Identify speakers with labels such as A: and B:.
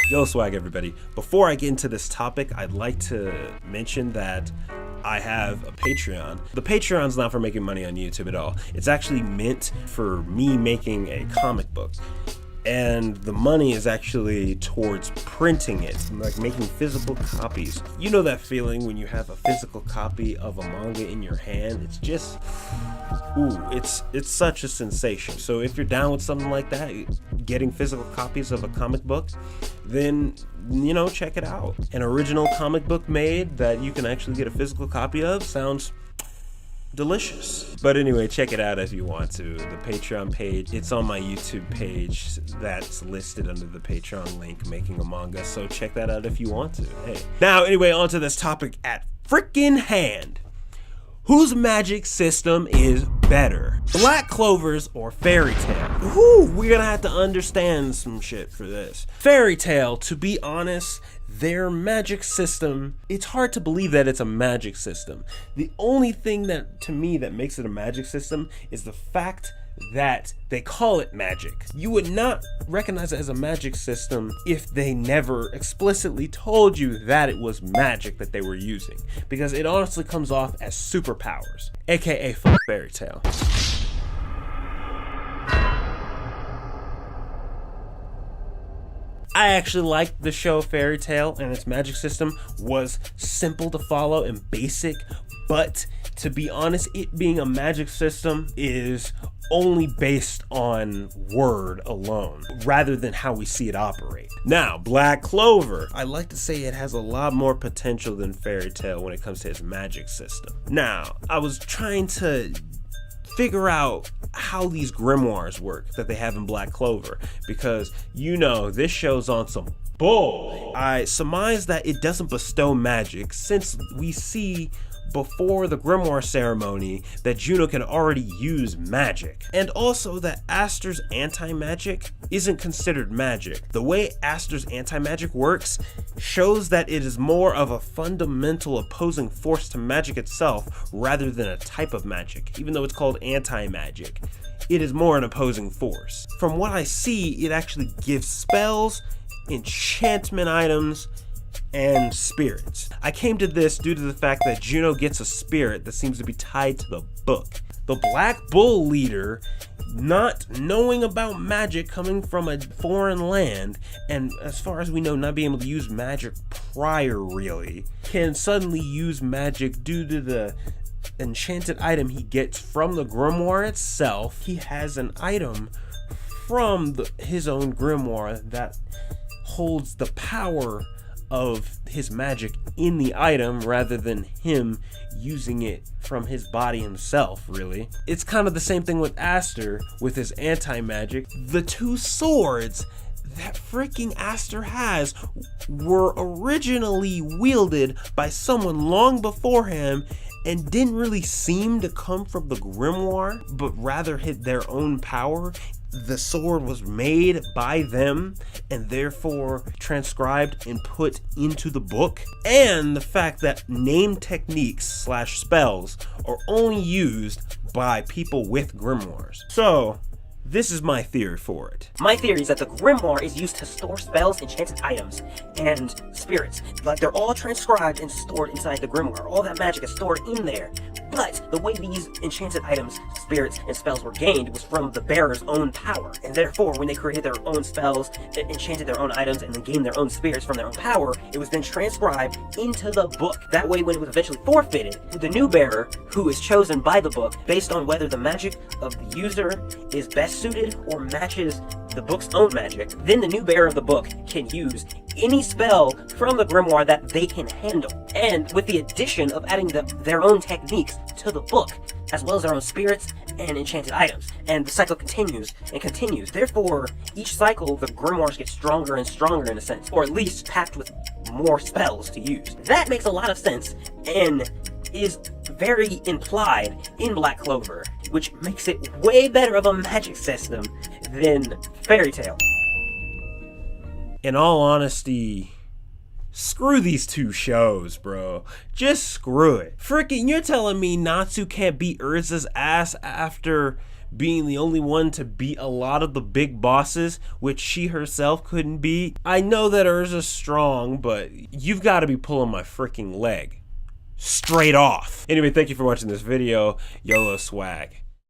A: Yo, swag everybody. Before I get into this topic, I'd like to mention that I have a Patreon. The Patreon's not for making money on YouTube at all. It's actually meant for me making a comic book. And the money is actually towards printing it, like making physical copies. You know that feeling when you have a physical copy of a manga in your hand? It's just, ooh, it's such a sensation. So if you're down with something like that, getting physical copies of a comic book, then, you know, check it out. An original comic book made that you can actually get a physical copy of sounds delicious. But anyway, check it out if you want to. The Patreon page, it's on my YouTube page that's listed under the Patreon link, Making a Manga, so check that out if you want to. Hey. Now, anyway, on to this topic at freaking hand. Whose magic system is better? Black Clover's or Fairy Tail? Whew, we're gonna have to understand some shit for this. Fairy Tail, to be honest, their magic system, it's hard to believe that it's a magic system. The only thing that, to me, that makes it a magic system is the fact that they call it magic. You would not recognize it as a magic system if they never explicitly told you that it was magic that they were using, because it honestly comes off as superpowers, aka Fairy Tail. I actually liked the show Fairy Tail, and its magic system was simple to follow and basic, but to be honest, it being a magic system is only based on word alone, rather than how we see it operate. Now, Black Clover, I like to say it has a lot more potential than Fairy Tail when it comes to its magic system. Now, I was trying to figure out how these grimoires work that they have in Black Clover, because you know this show's on some bull. I surmise that it doesn't bestow magic, since we see before the grimoire ceremony that Juno can already use magic, and also that Aster's anti-magic isn't considered magic. The way Aster's anti-magic works shows that it is more of a fundamental opposing force to magic itself rather than a type of magic. Even though it's called anti-magic, it is more an opposing force. From what I see, it actually gives spells, enchantment items, and spirits. I came to this due to the fact that Juno gets a spirit that seems to be tied to the book. The Black Bull leader, not knowing about magic coming from a foreign land, and as far as we know, not being able to use magic prior really, can suddenly use magic due to the enchanted item he gets from the grimoire itself. He has an item from his own grimoire that holds the power of his magic in the item rather than him using it from his body himself, really. It's kind of the same thing with Aster with his anti-magic. The two swords that freaking Aster has were originally wielded by someone long before him and didn't really seem to come from the grimoire, but rather hit their own power. The sword was made by them and therefore transcribed and put into the book. And the fact that name techniques / spells are only used by people with grimoires. So this is my theory for it.
B: My theory is that the grimoire is used to store spells, enchanted items, and spirits. Like, they're all transcribed and stored inside the grimoire. All that magic is stored in there. But the way these enchanted items, spirits, and spells were gained was from the bearer's own power. And therefore, when they created their own spells, enchanted their own items, and then gained their own spirits from their own power, it was then transcribed into the book. That way, when it was eventually forfeited, the new bearer, who is chosen by the book based on whether the magic of the user is best suited or matches the book's own magic, then the new bearer of the book can use any spell from the grimoire that they can handle. And with the addition of adding their own techniques to the book, as well as their own spirits and enchanted items. And the cycle continues and continues. Therefore, each cycle, the grimoires get stronger and stronger in a sense, or at least packed with more spells to use. That makes a lot of sense and is very implied in Black Clover, which makes it way better of a magic system than Fairy Tail.
A: In all honesty, screw these two shows, bro. Just screw it. Freaking, you're telling me Natsu can't beat Urza's ass after being the only one to beat a lot of the big bosses, which she herself couldn't beat. I know that Urza's strong, but you've got to be pulling my freaking leg straight off. Anyway, thank you for watching this video. YOLO swag.